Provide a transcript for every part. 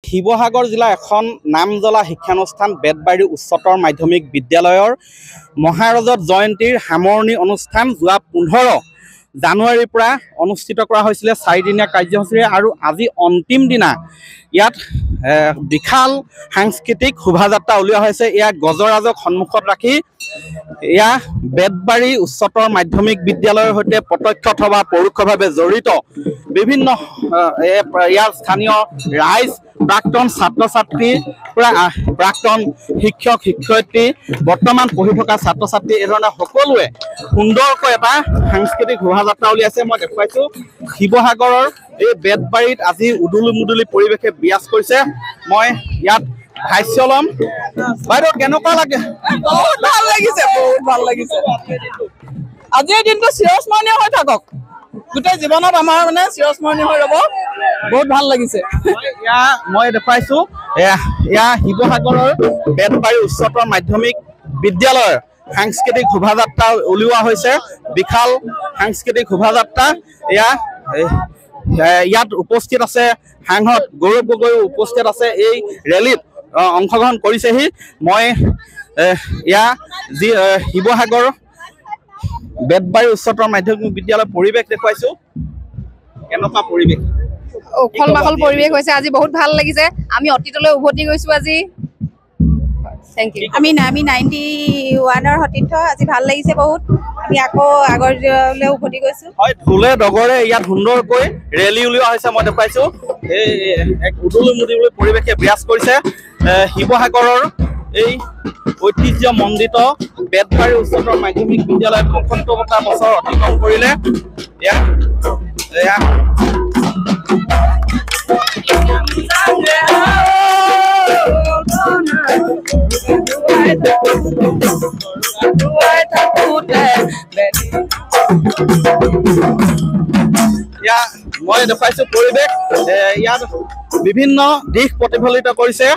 শিৱসাগৰ জিলাৰ এখন নামজ্বলা শিক্ষানুষ্ঠান বেতবাৰী উচ্চতৰ মাধ্যমিক বিদ্যালয়ৰ মহাৰজত জয়ন্তীৰ সামৰণি অনুষ্ঠান যোৱা 15 জানুৱাৰীৰ পৰা অনুষ্ঠিত কৰা হৈছিলে 4 দিনীয়া কাৰ্যসূচীৰে আৰু আজি অন্তিম দিনা ইয়াত বিশাল সাংস্কৃতিক শোভাযাত্ৰা উলিওৱা হৈছে। ইয়াক গজৰাজক সন্মুখত ৰাখি এয়া বেতবাৰী উচ্চতৰ মাধ্যমিক বিদ্যালয়ৰ সৈতে প্ৰত্যক্ষ অথবা পৰোক্ষভাৱে জড়িত বিভিন্ন ইয়াৰ স্থানীয় ৰাইজ, প্ৰাক্তন ছাত্ৰ ছাত্ৰী, প্ৰাক্তন শিক্ষক শিক্ষয়িত্ৰী, বৰ্তমান পঢ়ি থকা ছাত্ৰ ছাত্ৰী এই ধৰণে সকলোৱে সুন্দৰকৈ এটা সাংস্কৃতিক শোভাযাত্ৰা উলিয়াইছে। মই দেখুৱাইছো শিৱসাগৰৰ এই বেতবাৰীত আজি উদুলি মুদুলি পৰিৱেশে বিৰাজ কৰিছে। মই ইয়াত ভাষ্য ল'ম। বাইদেউ কেনেকুৱা লাগে? বহুত ভাল লাগিছে, বহুত ভাল লাগিছে। আজিৰ দিনটো চিৰস্মৰণীয় হৈ থাকক, গোটেই জীৱনত আমাৰ মানে চিৰস্মৰণীয় হৈ ৰ'ব। বহুত ভাল লাগিছে। মই দেখুৱাইছো এয়া শিৱসাগৰৰ বেতবাৰী উচ্চতৰ মাধ্যমিক বিদ্যালয়ৰ সাংস্কৃতিক শোভাযাত্ৰা উলিওৱা হৈছে, বিশাল সাংস্কৃতিক শোভাযাত্ৰা। ইয়াত উপস্থিত আছে সাংসদ গৌৰৱ গগৈ, উপস্থিত আছে এই ৰেলীত অংশগ্ৰহণ কৰিছেহি। মই যি শিৱসাগৰ বেতবাৰী উচ্চতৰ মাধ্যমিক বিদ্যালয়ৰ পৰিৱেশ দেখুৱাইছো। কেনেকুৱা পৰিৱেশ? উখল মাখল পৰিৱেশ হৈছে। আজি বহুত ভাল লাগিছে। আমি অতীতলৈ উভতি গৈছো আজি। Thank you. আমি 91ৰ সতীৰ্থ। আজি ভাল লাগিছে বহুত। আমি আকৌ আগৰলৈ উভতি গৈছো। হয়, ঢোলে ডগৰে ইয়াত সুন্দৰকৈ ৰেলী উলিওৱা হৈছে। মই দেখুৱাইছো এই এক উদুলি মুদুলি পৰিৱেশে বিৰাজ কৰিছে। শিৱসাগৰৰ এই ঐতিহ্যমণ্ডিত বেতবাৰী উচ্চতৰ মাধ্যমিক বিদ্যালয় ৭৫টা বছৰ অতিক্ৰম কৰিলে। মই দেখুৱাইছো পৰিৱেশ। ইয়াত বিভিন্ন দিশ প্ৰতিফলিত কৰিছে।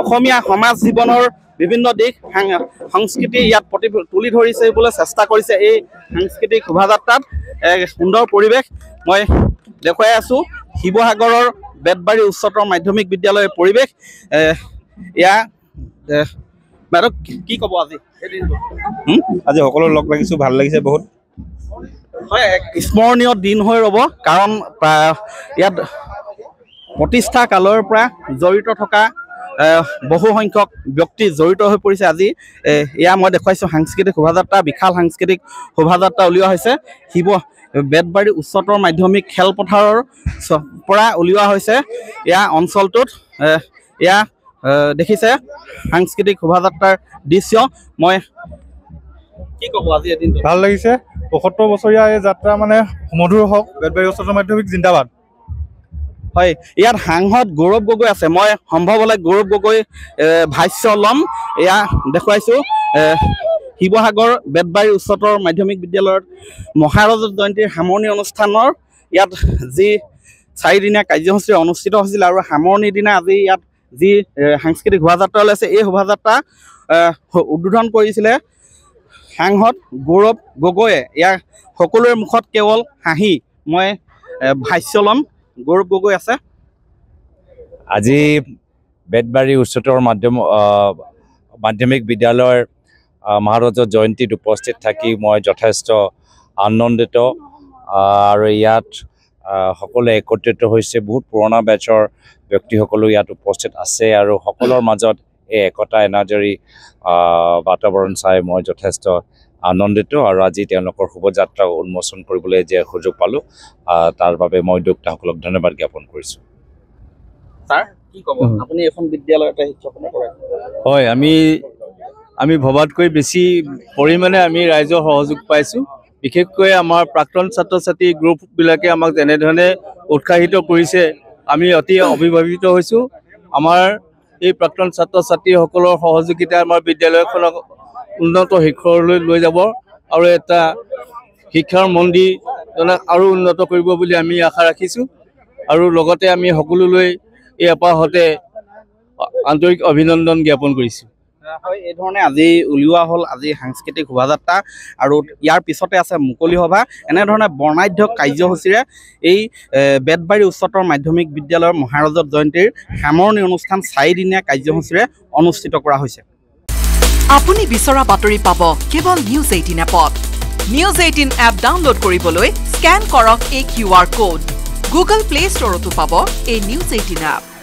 অসমীয়া সমাজ জীৱনৰ বিভিন্ন দিশ সংস্কৃতি ইয়াত তুলি ধৰিবলৈ চেষ্টা কৰিছে এই সাংস্কৃতিক শোভাযাত্ৰাত। সুন্দৰ পৰিৱেশ মই দেখুৱাই আছো শিৱসাগৰৰ বেতবাৰী উচ্চতৰ মাধ্যমিক বিদ্যালয়ৰ পৰিৱেশ। বাইদেউ কি ক'ব আজি? আজি সকলো লগ লাগিছো, ভাল লাগিছে বহুত। হয়, এক স্মৰণীয় দিন হৈ ৰ'ব, কাৰণ ইয়াত প্ৰতিষ্ঠা কালৰ পৰা জড়িত থকা বহু সংখ্যক ব্যক্তি জড়িত হৈ পৰিছে। আজি মই দেখুৱাইছো সাংস্কৃতিক শোভাযাত্ৰা, বিশাল সাংস্কৃতিক শোভাযাত্ৰা উলিওৱা হৈছে বেতবাৰী উচ্চতৰ মাধ্যমিক খেলপথাৰৰ পৰা উলিওৱা হৈছে। অঞ্চলটোত দেখিছে সাংস্কৃতিক শোভাযাত্ৰাৰ দৃশ্য। মই কি ক'ব আজি এদিনটো ভাল লাগিছে। ৭৫ বছৰীয়া এই যাত্ৰা মানে মধুৰ হওক। বেতবাৰী উচ্চতৰ মাধ্যমিক জিন্দাবাদ। হয়, ইয়াত সাংসদ গৌৰৱ গগৈ আছে। মই সম্ভৱ হ'লে গৌৰৱ গগৈ ভাষ্য ল'ম। দেখুৱাইছো শিৱসাগৰ বেতবাৰী উচ্চতৰ মাধ্যমিক বিদ্যালয়ৰ মহাৰজত জয়ন্তীৰ সামৰণি অনুষ্ঠানৰ ইয়াত যি 4 দিনীয়া কাৰ্যসূচী অনুষ্ঠিত হৈছিল আৰু সামৰণিৰ দিনা আজি ইয়াত যি সাংস্কৃতিক শোভাযাত্ৰা ওলাইছে, এই শোভাযাত্ৰা উদ্বোধন কৰিছিলে সাংসদ গৌৰৱ গগৈয়ে। ইয়াৰ সকলোৰে মুখত কেৱল হাঁহি। মই ভাষ্য ল'ম। গৌৰৱ গগৈ আছে। আজি বেতবাৰী উচ্চতৰ মাধ্যমিক বিদ্যালয়ৰ মহাৰজত জয়ন্তীত উপস্থিত থাকি মই যথেষ্ট আনন্দিত। আৰু ইয়াত সকলোৱে একত্ৰিত হৈছে। বহুত পুৰণা বেচৰ ব্যক্তিসকলো ইয়াত উপস্থিত আছে আৰু সকলোৰ মাজত এই একতা এনাজৰী বাতাবৰণ চাই মই যথেষ্ট আনন্দিত। আৰু আজি তেওঁলোকৰ শোভাযাত্ৰা উন্মোচন কৰিবলৈ যে সুযোগ পালোঁ, তাৰ বাবে মই উদ্যোক্তাসকলক ধন্যবাদ জ্ঞাপন কৰিছোঁ। ছাৰ কি ক'ব? আপুনি এখন বিদ্যালয়তে শিক্ষকতা কৰে। হয়, আমি ভবাতকৈ বেছি পৰিমাণে আমি ৰাইজৰ সহযোগ পাইছোঁ। বিশেষকৈ আমাৰ প্ৰাক্তন ছাত্ৰ ছাত্ৰী গ্ৰুপবিলাকে আমাক যেনেধৰণে উৎসাহিত কৰিছে, আমি অতি অভিভাৱিত হৈছোঁ। আমাৰ এই প্ৰাক্তন ছাত্ৰ ছাত্ৰীসকলৰ সহযোগিতা আমাৰ বিদ্যালয়খনক উন্নত শিখৰলৈ লৈ যাব আৰু এটা শিক্ষাৰ মন্দিৰজনক আৰু উন্নত কৰিব বুলি আমি আশা ৰাখিছোঁ। আৰু লগতে আমি সকলোলৈ এই আপাহতে আন্তৰিক অভিনন্দন জ্ঞাপন কৰিছোঁ। হয় এই ধৰণে আজি উলিওৱা হ'ল আজি সাংস্কৃতিক শোভাযাত্ৰা আৰু ইয়াৰ পিছতে আছে মুকলি সভা এনেধৰণে বৰ্ণাঢ্য কাৰ্যসূচীৰে এই বেতবাৰী উচ্চতৰ মাধ্যমিক বিদ্যালয়ৰ মহাৰজত জয়ন্তীৰ সামৰণি অনুষ্ঠান 4 দিনীয়া কাৰ্যসূচীৰে অনুষ্ঠিত কৰা হৈছে আপুনি বিচৰা বাতৰি পাব কেৱল নিউজ 18 এপত নিউজ 18 এপ ডাউনলোড কৰিবলৈ স্ক্যান কৰক এই QR কোড গুগল প্লে ষ্টৰতো পাব এই নিউজ 18 এপ